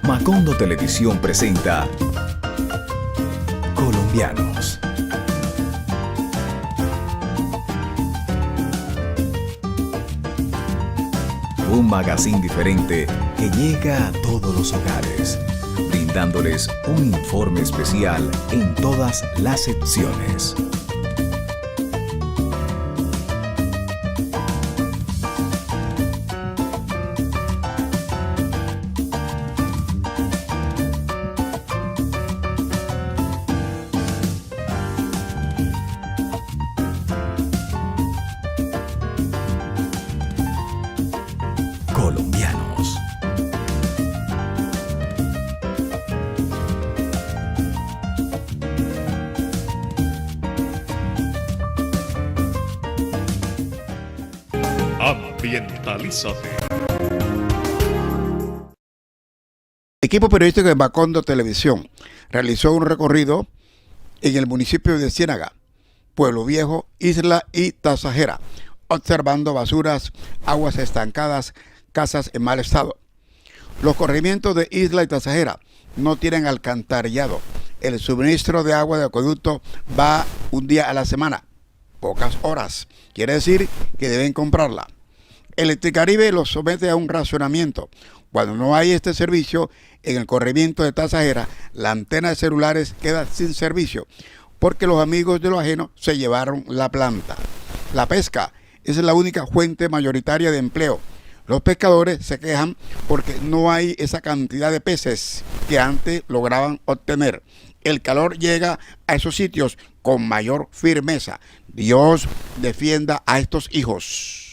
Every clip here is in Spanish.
Macondo Televisión presenta Colombianos. Un magazine diferente que llega a todos los hogares, brindándoles un informe especial en todas las secciones. Colombianos. Ambientalízate. El equipo periodístico de Macondo Televisión realizó un recorrido en el municipio de Ciénaga, Pueblo Viejo, Isla y Tasajera, observando basuras, aguas estancadas, casas en mal estado. Los corregimientos de Isla y Tasajera no tienen alcantarillado. El suministro de agua de acueducto va un día a la semana, pocas horas. Quiere decir que deben comprarla. Electricaribe los somete a un racionamiento. Cuando no hay este servicio, en el corregimiento de Tasajera, la antena de celulares queda sin servicio, porque los amigos de lo ajeno se llevaron la planta. La pesca es la única fuente mayoritaria de empleo. Los pescadores se quejan porque no hay esa cantidad de peces que antes lograban obtener. El calor llega a esos sitios con mayor firmeza. Dios defienda a estos hijos.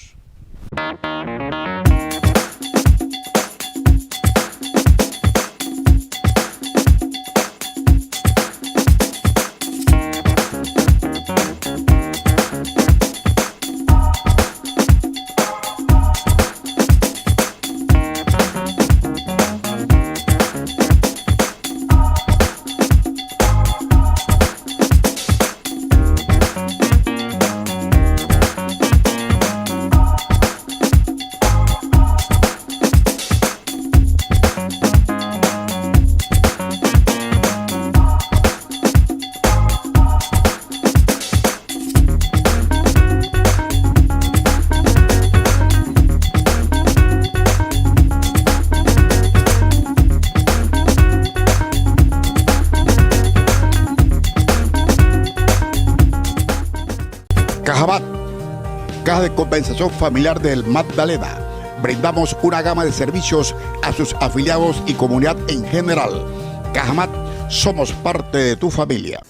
Cajamat, Caja de Compensación Familiar del Magdalena. Brindamos una gama de servicios a sus afiliados y comunidad en general. Cajamat, somos parte de tu familia.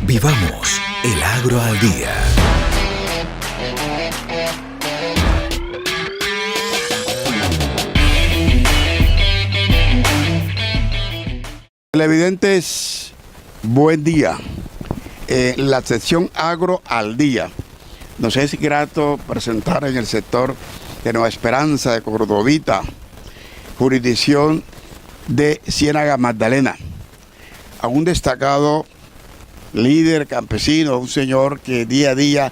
Vivamos el agro al día. Televidentes, buen día. La sección Agro al Día. Nos es grato presentar en el sector de Nueva Esperanza, de Cordovita, jurisdicción de Ciénaga Magdalena, a un destacado líder campesino, un señor que día a día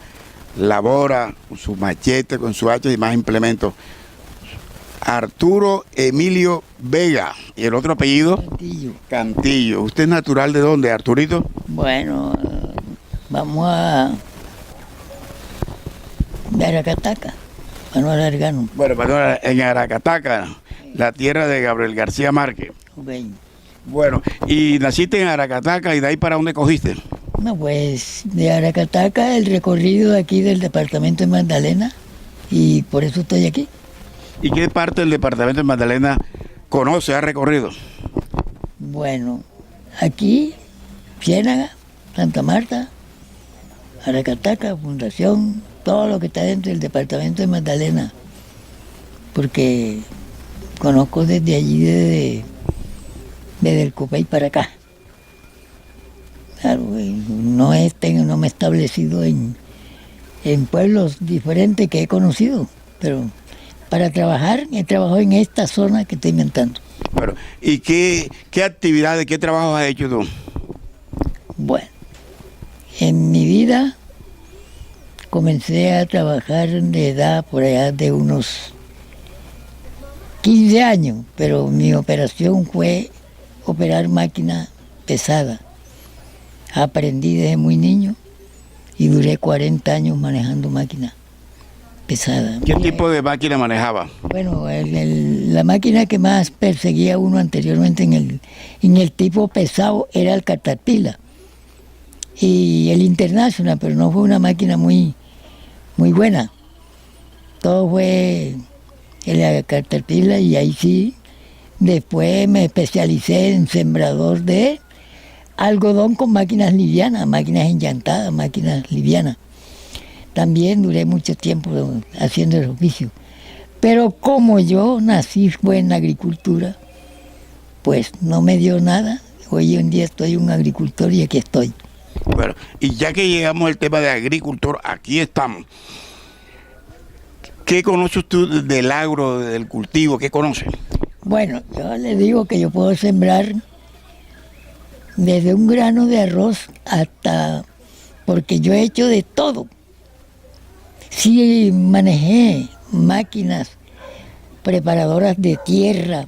labora con su machete, con su hacha y más implementos. Arturo Emilio Vega, y el otro apellido Cantillo. Cantillo. ¿Usted es natural de dónde, Arturito? Bueno, vamos de Aracataca, Manuel Argano. Bueno, en Aracataca, la tierra de Gabriel García Márquez. Okay. Bueno, y naciste en Aracataca, ¿y de ahí para dónde cogiste? No, pues de Aracataca el recorrido aquí del departamento de Magdalena, y por eso estoy aquí. ¿Y qué parte del departamento de Magdalena conoce, ha recorrido? Bueno, aquí, Ciénaga, Santa Marta, Aracataca, Fundación, todo lo que está dentro del departamento de Magdalena, porque conozco desde allí, desde el Copey para acá. Claro, no me he establecido en pueblos diferentes que he conocido, pero para trabajar he trabajado en esta zona que estoy inventando. Bueno, ¿y qué actividades, qué trabajos has hecho tú? Bueno, en mi vida comencé a trabajar de edad por allá de unos 15 años, pero mi operación fue operar máquina pesada. Aprendí desde muy niño y duré 40 años manejando máquina pesada. ¿Qué tipo de máquina manejaba? Bueno, la máquina que más perseguía uno anteriormente en el tipo pesado era el Caterpillar y el International, pero no fue una máquina muy buena. Todo fue el Caterpillar y ahí sí. Después me especialicé en sembrador de algodón con máquinas livianas, máquinas enllantadas, máquinas livianas. También duré mucho tiempo haciendo el oficio. Pero como yo nací fue en la agricultura, pues no me dio nada. Hoy en día estoy un agricultor y aquí estoy. Bueno, y ya que llegamos al tema de agricultor, aquí estamos. ¿Qué conoces tú del agro, del cultivo? ¿Qué conoces? Bueno, yo le digo que yo puedo sembrar desde un grano de arroz hasta... porque yo he hecho de todo. Sí manejé máquinas preparadoras de tierra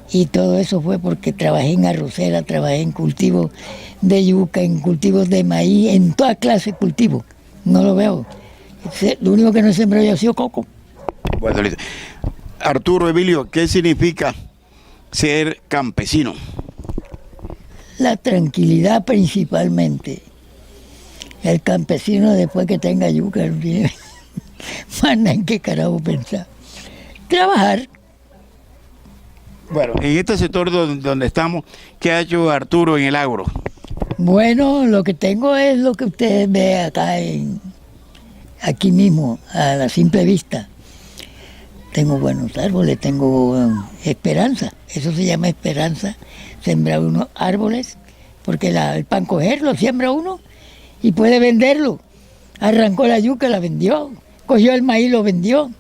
y todo eso fue porque trabajé en arrocera, trabajé en cultivos de yuca, en cultivos de maíz, en toda clase de cultivos. No lo veo. Lo único que no he sembrado yo ha sido coco. Bueno, listo. Arturo, Emilio, ¿qué significa ser campesino? La tranquilidad principalmente. El campesino después que tenga yuca no tiene manda en qué carajo pensar. Trabajar. Bueno, en este sector donde estamos, ¿qué ha hecho Arturo en el agro? Bueno, lo que tengo es lo que ustedes ven acá aquí mismo, a la simple vista. Tengo buenos árboles, tengo esperanza, eso se llama esperanza, sembrar unos árboles, porque el pan coger lo siembra uno y puede venderlo. Arrancó la yuca, la vendió, cogió el maíz, lo vendió.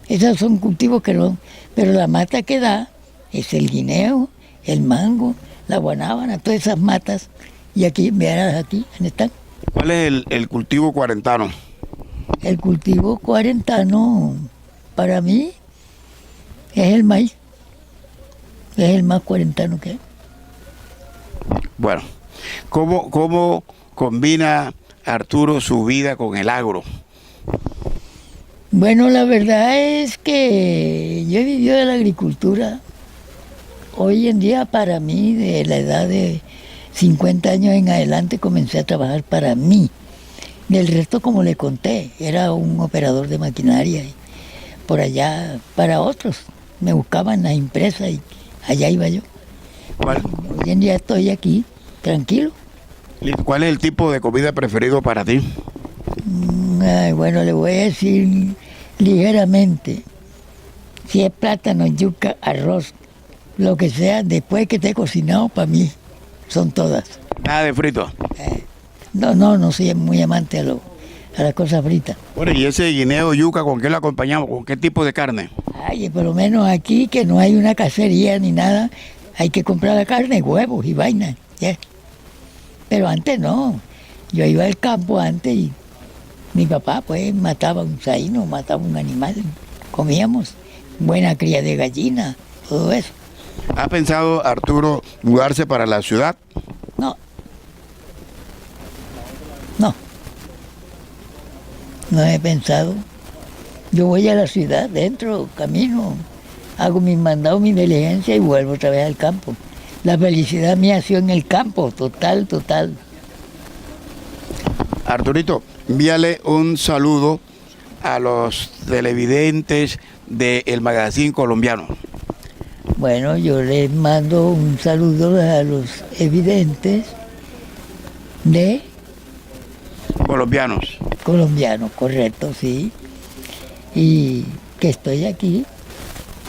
Esos son cultivos que no, pero la mata que da es el guineo, el mango, la guanábana, todas esas matas. Y aquí, vean aquí, ¿dónde están? ¿Cuál es el cultivo cuarentano? El cultivo cuarentano, para mí, es el maíz. Es el más cuarentano que hay. Bueno, ¿cómo combina Arturo su vida con el agro? Bueno, la verdad es que yo he vivido de la agricultura. Hoy en día, para mí, de la edad de 50 años en adelante, comencé a trabajar para mí. Del resto, como le conté, era un operador de maquinaria. Y por allá, para otros, me buscaban las empresas y allá iba yo. Hoy en día estoy aquí, tranquilo. ¿Cuál es el tipo de comida preferido para ti? Bueno, le voy a decir ligeramente. Si es plátano, yuca, arroz, lo que sea, después que esté cocinado, para mí son todas. Nada de frito. No soy muy amante a las cosas fritas. Bueno, y ese guineo, yuca, ¿con qué lo acompañamos? ¿Con qué tipo de carne? Ay, por lo menos aquí, que no hay una cacería ni nada, hay que comprar la carne, huevos y vainas. Yeah. Pero antes no. Yo iba al campo antes y mi papá pues mataba un saíno, mataba un animal. Comíamos buena cría de gallina, todo eso. ¿Ha pensado Arturo mudarse para la ciudad? No he pensado. Yo voy a la ciudad, dentro, camino, hago mis mandados, mi diligencia y vuelvo otra vez al campo. La felicidad mía ha sido en el campo, total. Arturito, envíale un saludo a los televidentes del Magazine Colombiano. Bueno, yo les mando un saludo a los evidentes de... Colombianos, correcto, sí. Y que estoy aquí,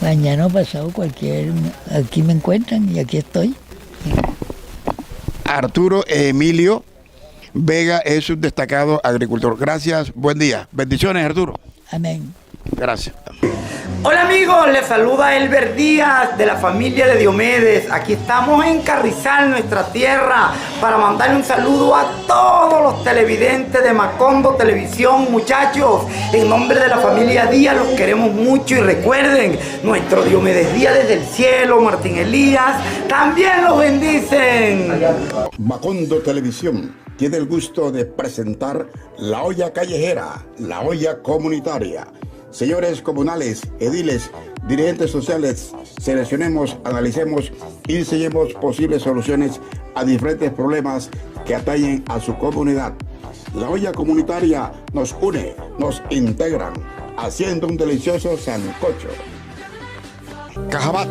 mañana o pasado aquí me encuentran y aquí estoy. Arturo Emilio Vega es un destacado agricultor. Gracias, buen día. Bendiciones, Arturo. Amén. Gracias. Hola amigos, les saluda Elber Díaz de la familia de Diomedes. Aquí estamos en Carrizal, nuestra tierra, para mandarle un saludo a todos los televidentes de Macondo Televisión. Muchachos, en nombre de la familia Díaz los queremos mucho y recuerden, nuestro Diomedes Díaz desde el cielo, Martín Elías, también los bendicen. Macondo Televisión tiene el gusto de presentar La Olla Callejera, La Olla Comunitaria. Señores comunales, ediles, dirigentes sociales, seleccionemos, analicemos y diseñemos posibles soluciones a diferentes problemas que atañen a su comunidad. La olla comunitaria nos une, nos integran, haciendo un delicioso sancocho. Cajamat,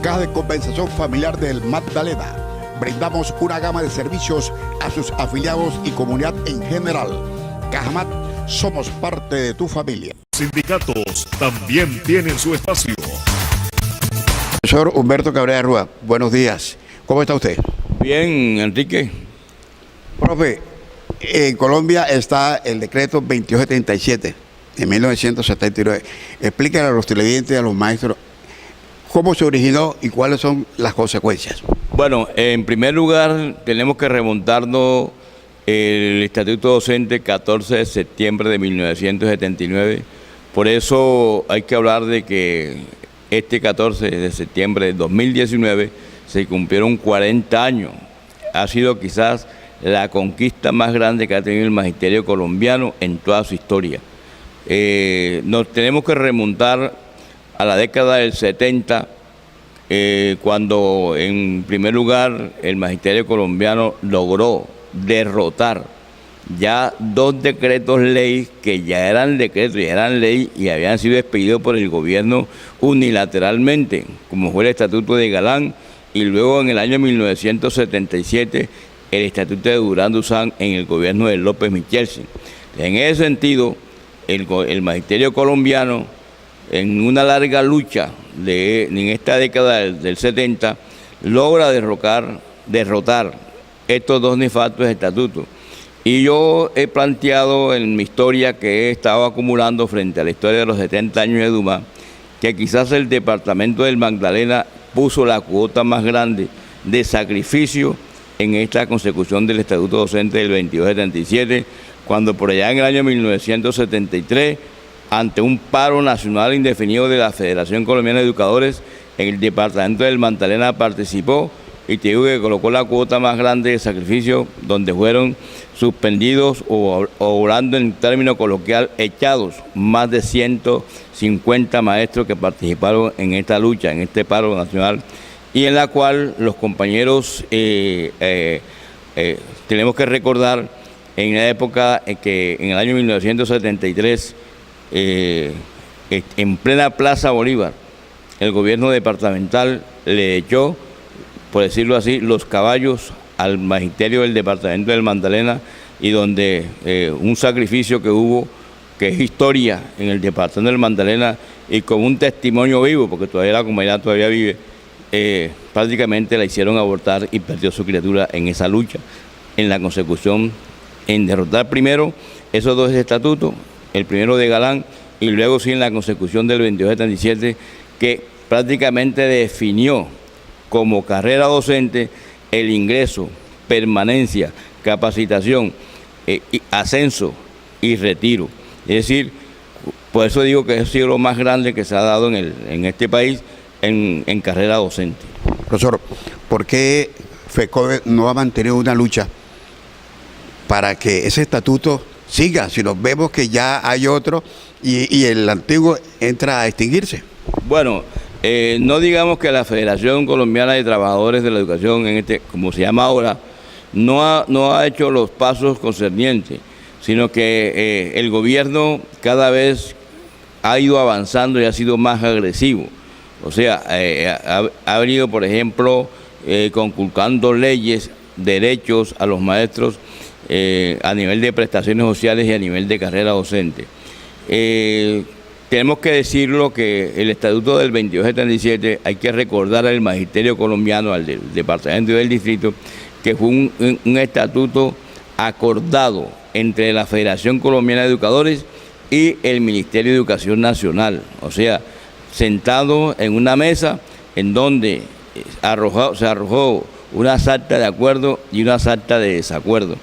Caja de Compensación Familiar del Magdalena. Brindamos una gama de servicios a sus afiliados y comunidad en general. Cajamat, somos parte de tu familia. Sindicatos también tienen su espacio. Profesor Humberto Cabrera Rúa, buenos días. ¿Cómo está usted? Bien, Enrique. Profe, en Colombia está el decreto 2277 de 1979. Explíquenle a los televidentes y a los maestros cómo se originó y cuáles son las consecuencias. Bueno, en primer lugar tenemos que remontarnos el Estatuto Docente 14 de septiembre de 1979. Por eso hay que hablar de que este 14 de septiembre de 2019 se cumplieron 40 años. Ha sido quizás la conquista más grande que ha tenido el magisterio colombiano en toda su historia. Nos tenemos que remontar a la década del 70, cuando en primer lugar el magisterio colombiano logró derrotar ya 2 decretos ley que ya eran decretos, ya eran ley y habían sido expedidos por el gobierno unilateralmente, como fue el Estatuto de Galán y luego en el año 1977 el Estatuto de Durán Duzán en el gobierno de López Michelsen. En ese sentido, el magisterio colombiano, en una larga lucha en esta década del 70, logra derrotar estos 2 nefastos estatutos. Y yo he planteado en mi historia que he estado acumulando frente a la historia de los 70 años de Dumas, que quizás el departamento del Magdalena puso la cuota más grande de sacrificio en esta consecución del Estatuto Docente del 2277, cuando por allá en el año 1973, ante un paro nacional indefinido de la Federación Colombiana de Educadores, en el departamento del Magdalena participó, y te digo que colocó la cuota más grande de sacrificio, donde fueron suspendidos o hablando en término coloquial, echados más de 150 maestros que participaron en esta lucha, en este paro nacional, y en la cual los compañeros tenemos que recordar en la época que en el año 1973, en plena Plaza Bolívar, el gobierno departamental le echó, por decirlo así, los caballos al magisterio del departamento del Magdalena, y donde un sacrificio que hubo, que es historia en el departamento del Magdalena y como un testimonio vivo, porque todavía la comunidad todavía vive, prácticamente la hicieron abortar y perdió su criatura en esa lucha, en la consecución, en derrotar primero esos 2 estatutos, el primero de Galán y luego sí en la consecución del 2277, que prácticamente definió como carrera docente el ingreso, permanencia, capacitación, ascenso y retiro. Es decir, por eso digo que ha sido lo más grande que se ha dado en este país en carrera docente. Profesor, ¿por qué FECODE no ha mantenido una lucha para que ese estatuto siga? Si nos vemos que ya hay otro y el antiguo entra a extinguirse. Bueno, no digamos que la Federación Colombiana de Trabajadores de la Educación, como se llama ahora, no ha hecho los pasos concernientes, sino que el gobierno cada vez ha ido avanzando y ha sido más agresivo. O sea, ha venido, por ejemplo, conculcando leyes, derechos a los maestros a nivel de prestaciones sociales y a nivel de carrera docente. Tenemos que decirlo que el Estatuto del 2277, hay que recordar al magisterio colombiano, al del departamento y del distrito, que fue un estatuto acordado entre la Federación Colombiana de Educadores y el Ministerio de Educación Nacional. O sea, sentado en una mesa en donde se arrojó una acta de acuerdo y una acta de desacuerdo.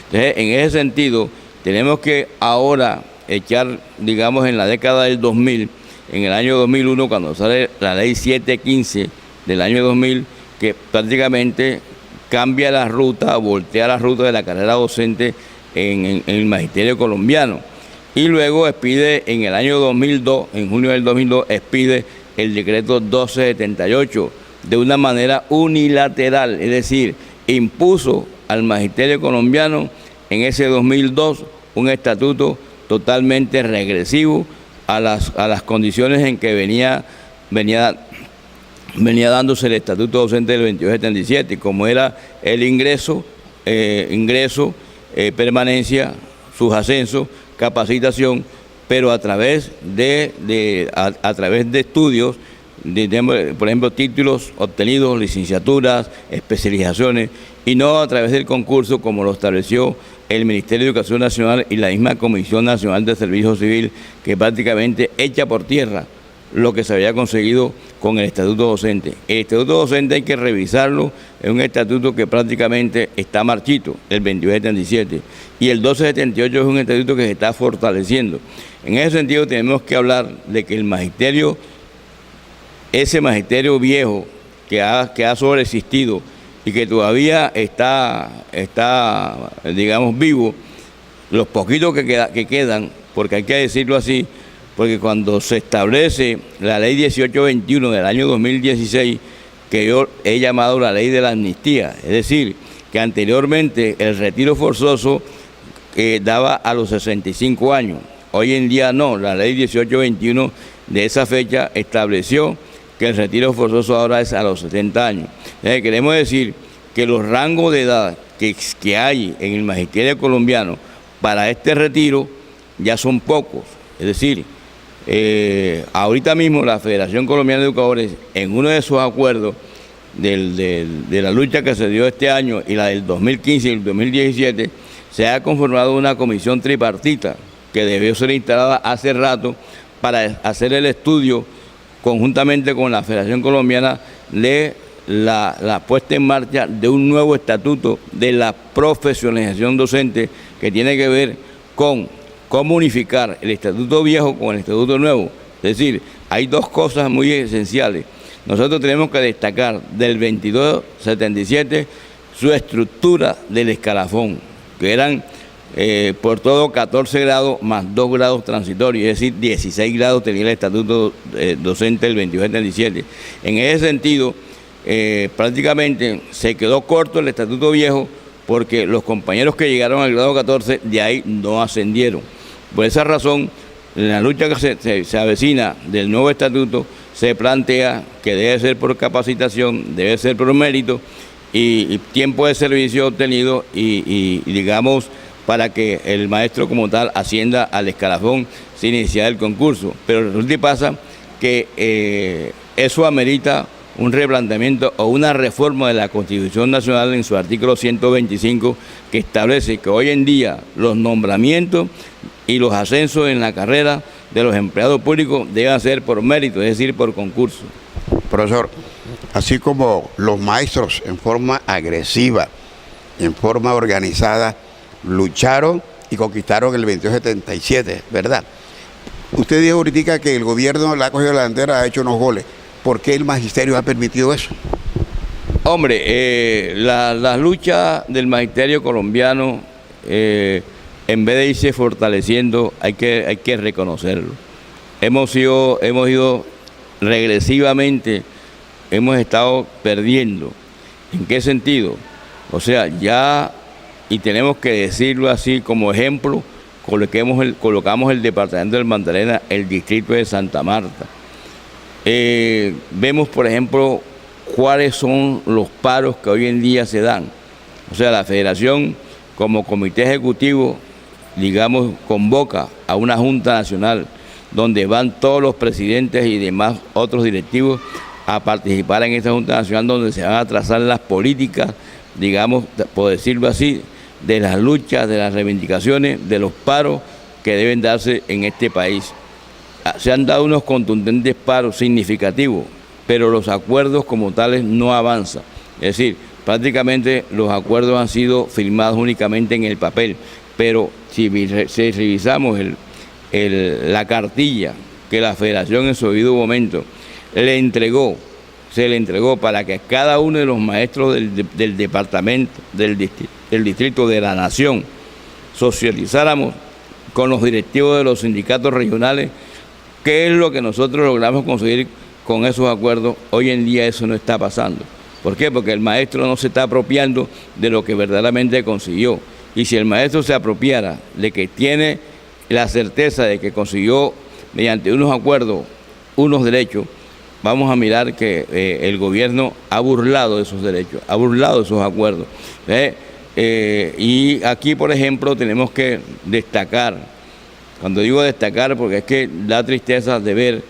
Entonces, en ese sentido, tenemos que ahora echar, digamos, en la década del 2000, en el año 2001, cuando sale la ley 715 del año 2000, que prácticamente cambia la ruta, voltea la ruta de la carrera docente en el magisterio colombiano. Y luego expide en el año 2002, en junio del 2002, expide el decreto 1278 de una manera unilateral, es decir, impuso al magisterio colombiano en ese 2002 un estatuto totalmente regresivo a las condiciones en que venía dándose el estatuto docente del 2277, como era el ingreso, permanencia, sus ascensos, capacitación, pero a través de estudios, por ejemplo, títulos obtenidos, licenciaturas, especializaciones, y no a través del concurso como lo estableció el Ministerio de Educación Nacional y la misma Comisión Nacional de Servicio Civil, que prácticamente echa por tierra lo que se había conseguido con el estatuto docente. El estatuto docente hay que revisarlo, es un estatuto que prácticamente está marchito, el 2277, y el 1278 es un estatuto que se está fortaleciendo. En ese sentido tenemos que hablar de que el magisterio, ese magisterio viejo que ha sobreexistido y que todavía está digamos, vivo, los poquitos que quedan, porque hay que decirlo así, porque cuando se establece la ley 1821 del año 2016, que yo he llamado la ley de la amnistía, es decir, que anteriormente el retiro forzoso daba a los 65 años, hoy en día no, la ley 1821 de esa fecha estableció que el retiro forzoso ahora es a los 70 años. Entonces, queremos decir que los rangos de edad que hay en el magisterio colombiano para este retiro ya son pocos, es decir, ahorita mismo la Federación Colombiana de Educadores, en uno de sus acuerdos de la lucha que se dio este año y la del 2015 y el 2017, se ha conformado una comisión tripartita que debió ser instalada hace rato para hacer el estudio conjuntamente con la Federación Colombiana de la puesta en marcha de un nuevo estatuto de la profesionalización docente que tiene que ver con cómo unificar el estatuto viejo con el estatuto nuevo. Es decir, hay dos cosas muy esenciales. Nosotros tenemos que destacar del 2277 su estructura del escalafón, que eran por todo 14 grados más 2 grados transitorios, es decir, 16 grados tenía el estatuto docente del 2277. En ese sentido, prácticamente se quedó corto el estatuto viejo porque los compañeros que llegaron al grado 14 de ahí no ascendieron. Por esa razón, en la lucha que se avecina del nuevo estatuto, se plantea que debe ser por capacitación, debe ser por mérito y tiempo de servicio obtenido y digamos, para que el maestro como tal ascienda al escalafón sin iniciar el concurso. Pero resulta y pasa que eso amerita un replanteamiento o una reforma de la Constitución Nacional en su artículo 125, que establece que hoy en día los nombramientos y los ascensos en la carrera de los empleados públicos deben ser por mérito, es decir, por concurso. Profesor, así como los maestros en forma agresiva, en forma organizada, lucharon y conquistaron el 2277, ¿verdad? Usted dijo ahorita que el gobierno le ha cogido la bandera, ha hecho unos goles. ¿Por qué el magisterio ha permitido eso? Hombre, la lucha del magisterio colombiano, en vez de irse fortaleciendo, hay que reconocerlo. Hemos ido regresivamente, hemos estado perdiendo. ¿En qué sentido? O sea, ya, y tenemos que decirlo así como ejemplo, colocamos el departamento del Magdalena, el distrito de Santa Marta. Vemos, por ejemplo, cuáles son los paros que hoy en día se dan. O sea, la federación como comité ejecutivo, digamos, convoca a una junta nacional donde van todos los presidentes y demás otros directivos a participar en esta junta nacional donde se van a trazar las políticas, digamos, por decirlo así, de las luchas, de las reivindicaciones, de los paros que deben darse en este país. Se han dado unos contundentes paros significativos, pero los acuerdos como tales no avanzan. Es decir, prácticamente los acuerdos han sido firmados únicamente en el papel, pero si revisamos la cartilla que la Federación en su debido momento se le entregó para que cada uno de los maestros del departamento, del distrito de la nación, socializáramos con los directivos de los sindicatos regionales qué es lo que nosotros logramos conseguir con esos acuerdos. Hoy en día eso no está pasando. ¿Por qué? Porque el maestro no se está apropiando de lo que verdaderamente consiguió. Y si el maestro se apropiara de que tiene la certeza de que consiguió mediante unos acuerdos unos derechos, vamos a mirar que el gobierno ha burlado de esos derechos, ha burlado de esos acuerdos. Y aquí, por ejemplo, tenemos que destacar, cuando digo destacar, porque es que da tristeza de ver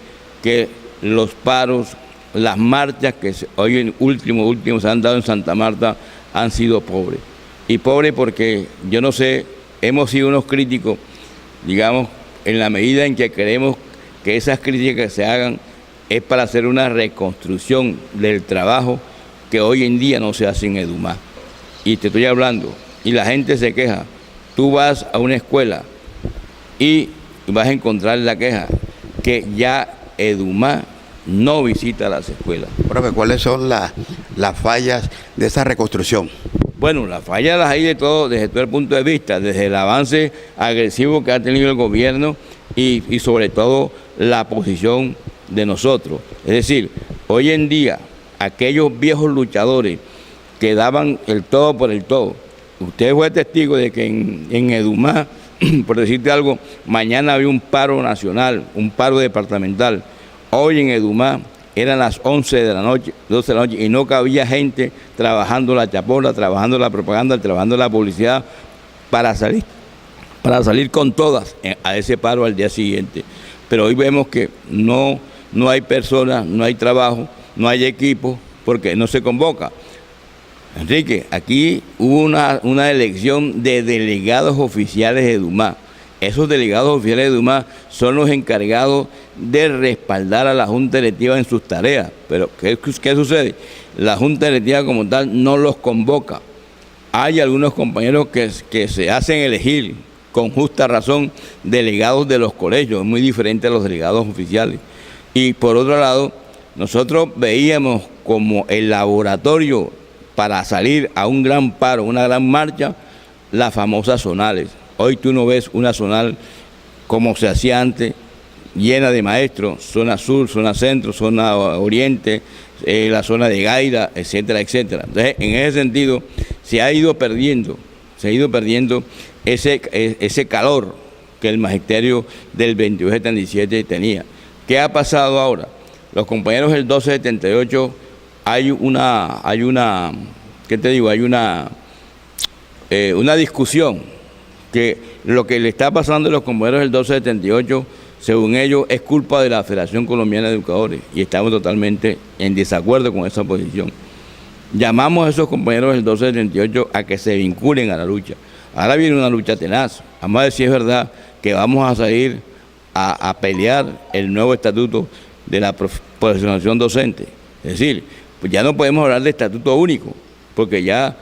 que los paros, las marchas que hoy en último se han dado en Santa Marta han sido pobres. Y pobres porque, yo no sé, hemos sido unos críticos, digamos, en la medida en que queremos que esas críticas que se hagan es para hacer una reconstrucción del trabajo que hoy en día no se hace en EDUMA. Y te estoy hablando, y la gente se queja. Tú vas a una escuela y vas a encontrar la queja que ya EDUMA no visita las escuelas. Profe, ¿cuáles son las fallas de esa reconstrucción? Bueno, las fallas las hay de todo, desde todo el punto de vista, desde el avance agresivo que ha tenido el gobierno y sobre todo la posición de nosotros. Es decir, hoy en día, aquellos viejos luchadores que daban el todo por el todo, usted fue testigo de que en EDUMA, por decirte algo, mañana había un paro nacional, un paro departamental. Hoy en EDUMA eran las 11 de la noche, 12 de la noche, y no cabía gente trabajando la chapola, trabajando la propaganda, trabajando la publicidad para salir con todas a ese paro al día siguiente. Pero hoy vemos que no hay personas, no hay trabajo, no hay equipo, porque no se convoca. Enrique, aquí hubo una elección de delegados oficiales de EDUMA. Esos delegados oficiales de EDUMA son los encargados de respaldar a la Junta Directiva en sus tareas. Pero, ¿qué sucede? La Junta Directiva como tal no los convoca. Hay algunos compañeros que se hacen elegir con justa razón delegados de los colegios, muy diferente a los delegados oficiales. Y por otro lado, nosotros veíamos como el laboratorio para salir a un gran paro, una gran marcha, las famosas zonales. Hoy tú no ves una zonal como se hacía antes, llena de maestros, zona sur, zona centro, zona oriente, la zona de Gaira, etcétera, etcétera. Entonces, en ese sentido, se ha ido perdiendo ese calor que el magisterio del 2277 tenía. ¿Qué ha pasado ahora? Los compañeros del 1278, hay una discusión que lo que le está pasando a los compañeros del 1278, según ellos, es culpa de la Federación Colombiana de Educadores, y estamos totalmente en desacuerdo con esa posición. Llamamos a esos compañeros del 1278 a que se vinculen a la lucha. Ahora viene una lucha tenaz. Vamos a ver si es verdad que vamos a salir a pelear el nuevo estatuto de la profesionalización docente. Es decir, pues ya no podemos hablar de estatuto único, porque ya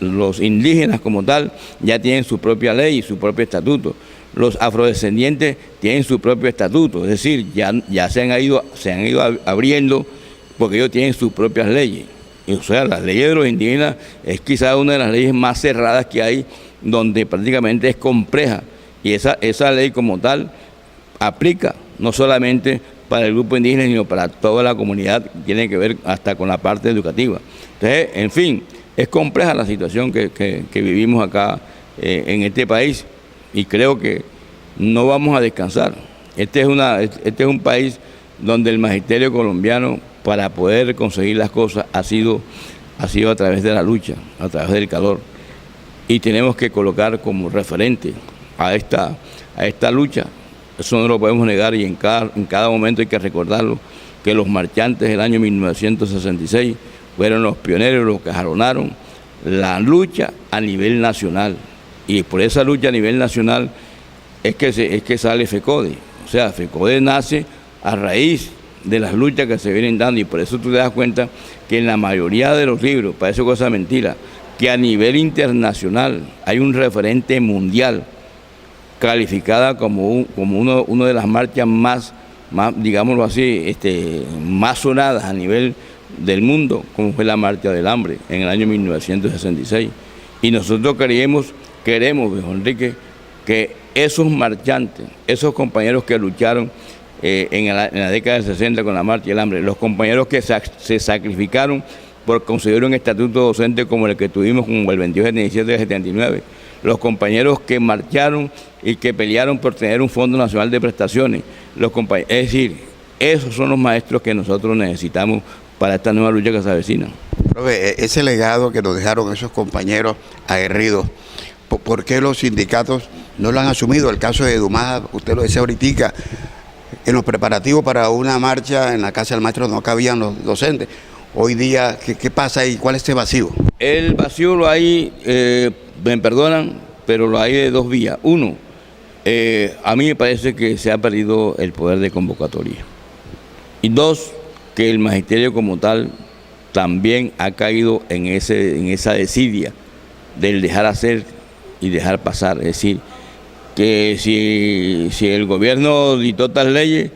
los indígenas como tal ya tienen su propia ley y su propio estatuto. Los afrodescendientes tienen su propio estatuto, es decir, ya se han ido abriendo porque ellos tienen sus propias leyes. O sea, las leyes de los indígenas es quizás una de las leyes más cerradas que hay, donde prácticamente es compleja, y esa ley como tal aplica no solamente para el grupo indígena, sino para toda la comunidad, tiene que ver hasta con la parte educativa. Entonces, en fin, es compleja la situación que vivimos acá en este país, y creo que no vamos a descansar. Este es un país donde el magisterio colombiano, para poder conseguir las cosas, ha sido a través de la lucha, a través del calor. Y tenemos que colocar como referente a esta lucha. Eso no lo podemos negar, y en cada momento hay que recordarlo, que los marchantes del año 1966 fueron los pioneros, los que jalonaron la lucha a nivel nacional. Y por esa lucha a nivel nacional es que sale FECODE. O sea, FECODE nace a raíz de las luchas que se vienen dando, y por eso tú te das cuenta que en la mayoría de los libros, parece cosa mentira, que a nivel internacional hay un referente mundial calificada como una de las marchas más, digámoslo así, más sonadas a nivel del mundo, como fue la Marcha del Hambre en el año 1966. Y nosotros queremos, viejo Enrique, que esos marchantes, esos compañeros que lucharon en la década del 60 con la Marcha del Hambre, los compañeros que se sacrificaron por conseguir un estatuto docente como el que tuvimos como el 22/77 de 79, los compañeros que marcharon y que pelearon por tener un Fondo Nacional de Prestaciones, es decir, esos son los maestros que nosotros necesitamos para esta nueva lucha que se avecina. Profe, ese legado que nos dejaron esos compañeros aguerridos, ¿por qué los sindicatos no lo han asumido? El caso de Dumas, usted lo decía ahorita, en los preparativos para una marcha en la Casa del Maestro no cabían los docentes. Hoy día, ¿qué pasa ahí? ¿Cuál es este vacío? El vacío lo hay, me perdonan, pero lo hay de dos vías. Uno, a mí me parece que se ha perdido el poder de convocatoria. Y dos, que el magisterio como tal también ha caído en esa desidia del dejar hacer y dejar pasar. Es decir, que si el gobierno dictó tal leyes,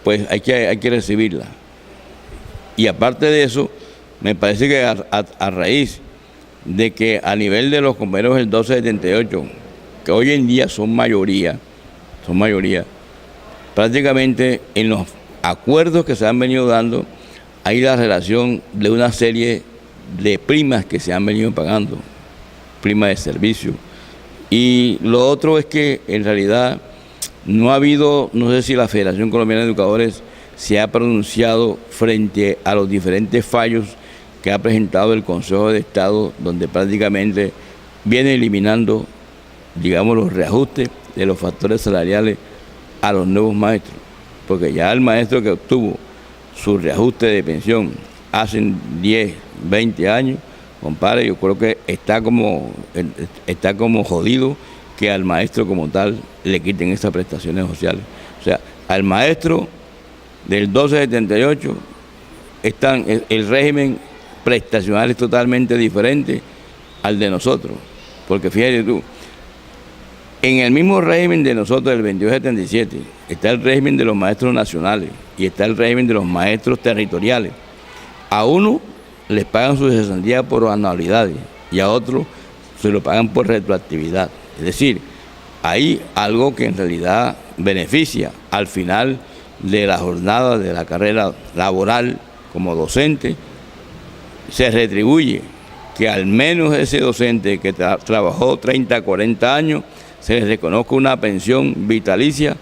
pues hay que recibirlas. Y aparte de eso, me parece que a raíz de que a nivel de los compañeros del 1278, que hoy en día son mayoría, prácticamente en los acuerdos que se han venido dando, hay la relación de una serie de primas que se han venido pagando, primas de servicio. Y lo otro es que en realidad no ha habido, no sé si la Federación Colombiana de Educadores se ha pronunciado frente a los diferentes fallos que ha presentado el Consejo de Estado, donde prácticamente viene eliminando, digamos, los reajustes de los factores salariales a los nuevos maestros. Porque ya el maestro que obtuvo su reajuste de pensión hace 10, 20 años, compadre, yo creo que está como jodido que al maestro como tal le quiten esas prestaciones sociales. O sea, al maestro del 1278 el régimen prestacional es totalmente diferente al de nosotros. Porque fíjate tú, en el mismo régimen de nosotros del 2277 está el régimen de los maestros nacionales y está el régimen de los maestros territoriales. A uno les pagan su cesantía por anualidades y a otro se lo pagan por retroactividad. Es decir, hay algo que en realidad beneficia al final de la jornada de la carrera laboral como docente, se retribuye que al menos ese docente que trabajó 30, 40 años, se les reconozca una pensión vitalicia,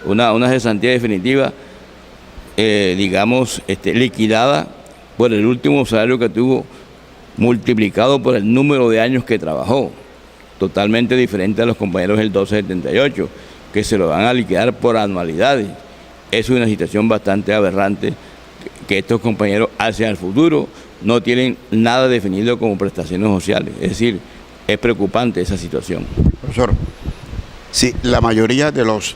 una cesantía definitiva, liquidada por el último salario que tuvo, multiplicado por el número de años que trabajó, totalmente diferente a los compañeros del 1278, que se lo van a liquidar por anualidades. Es una situación bastante aberrante que estos compañeros hacia el futuro no tienen nada definido como prestaciones sociales. Es decir, es preocupante esa situación. Profesor, sí, la mayoría de los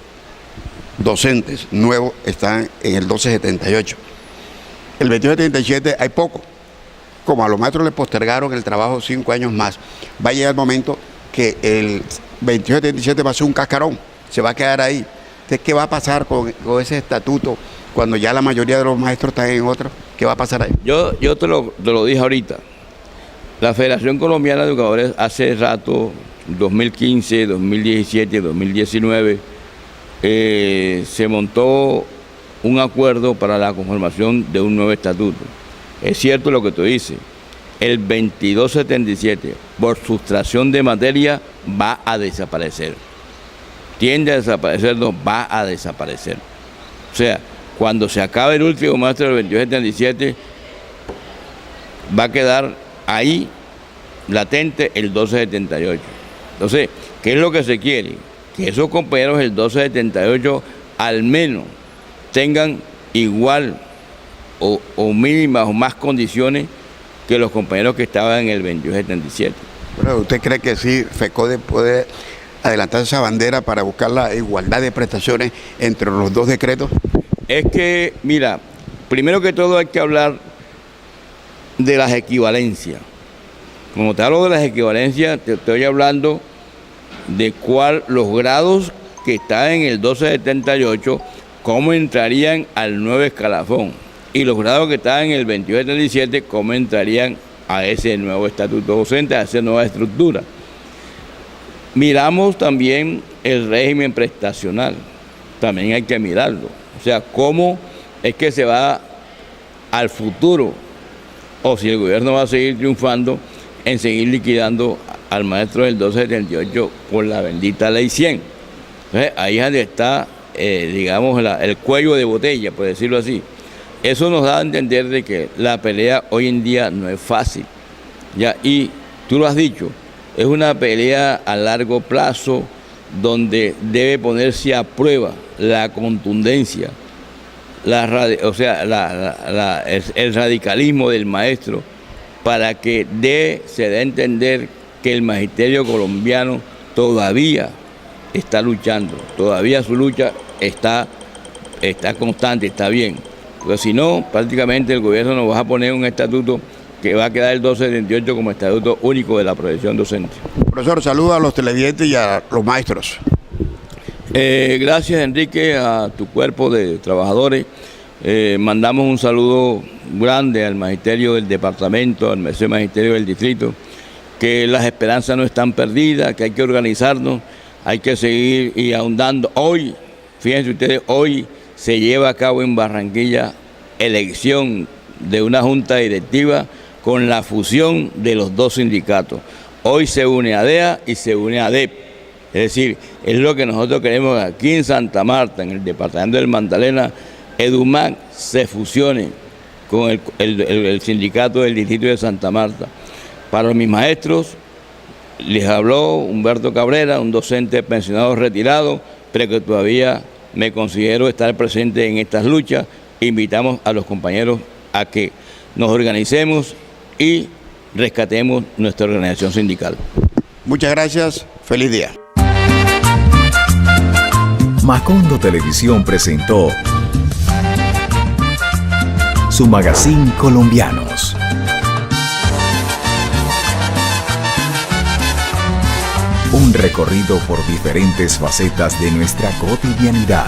docentes nuevos están en el 1278. El 2277 hay poco. Como a los maestros les postergaron el trabajo 5 años más, va a llegar el momento que el 2277 va a ser un cascarón, se va a quedar ahí. Entonces, ¿qué va a pasar con ese estatuto cuando ya la mayoría de los maestros están en otro? ¿Qué va a pasar ahí? Yo te lo dije ahorita. La Federación Colombiana de Educadores hace rato, 2015, 2017, 2019, se montó un acuerdo para la conformación de un nuevo estatuto. Es cierto lo que tú dices, el 2277, por sustracción de materia, va a desaparecer. Tiende a desaparecer, no, va a desaparecer. O sea, cuando se acabe el último maestro del 2277, va a quedar ahí latente el 1278. Entonces, ¿qué es lo que se quiere? Que esos compañeros del 1278 al menos tengan igual o mínimas o más condiciones que los compañeros que estaban en el 2277. Pero ¿usted cree que sí FECODE puede adelantar esa bandera para buscar la igualdad de prestaciones entre los dos decretos? Es que, mira, primero que todo hay que hablar de las equivalencias. Como te hablo de las equivalencias, te estoy hablando de los grados que están en el 1278, cómo entrarían al nuevo escalafón. Y los grados que están en el 2277, cómo entrarían a ese nuevo estatuto docente, a esa nueva estructura. Miramos también el régimen prestacional, también hay que mirarlo. O sea, cómo es que se va al futuro, o si el gobierno va a seguir triunfando en seguir liquidando al maestro del 1278 por la bendita ley 100. Entonces, ahí es donde está, digamos, el cuello de botella, por decirlo así. Eso nos da a entender de que la pelea hoy en día no es fácil, ¿ya? Y tú lo has dicho, es una pelea a largo plazo donde debe ponerse a prueba la contundencia, el radicalismo del maestro para que se dé a entender que el magisterio colombiano todavía está luchando, todavía su lucha está constante, está bien. Porque si no, prácticamente el gobierno nos va a poner un estatuto que va a quedar el 1278 como estatuto único de la profesión docente. Profesor, saluda a los televidentes y a los maestros. Gracias, Enrique, a tu cuerpo de trabajadores. Mandamos un saludo grande al magisterio del departamento, al magisterio del distrito, que las esperanzas no están perdidas, que hay que organizarnos, hay que seguir y ahondando. Hoy, fíjense ustedes, hoy se lleva a cabo en Barranquilla elección de una junta directiva con la fusión de los dos sindicatos. Hoy se une ADEA y se une ADEP. Es decir, es lo que nosotros queremos aquí en Santa Marta, en el departamento del Magdalena, EDUMAC se fusione con el sindicato del distrito de Santa Marta. Para mis maestros, les habló Humberto Cabrera, un docente pensionado retirado, pero que todavía me considero estar presente en estas luchas. Invitamos a los compañeros a que nos organicemos y rescatemos nuestra organización sindical. Muchas gracias, feliz día. Macondo Televisión presentó su magazine Colombianos. Un recorrido por diferentes facetas de nuestra cotidianidad.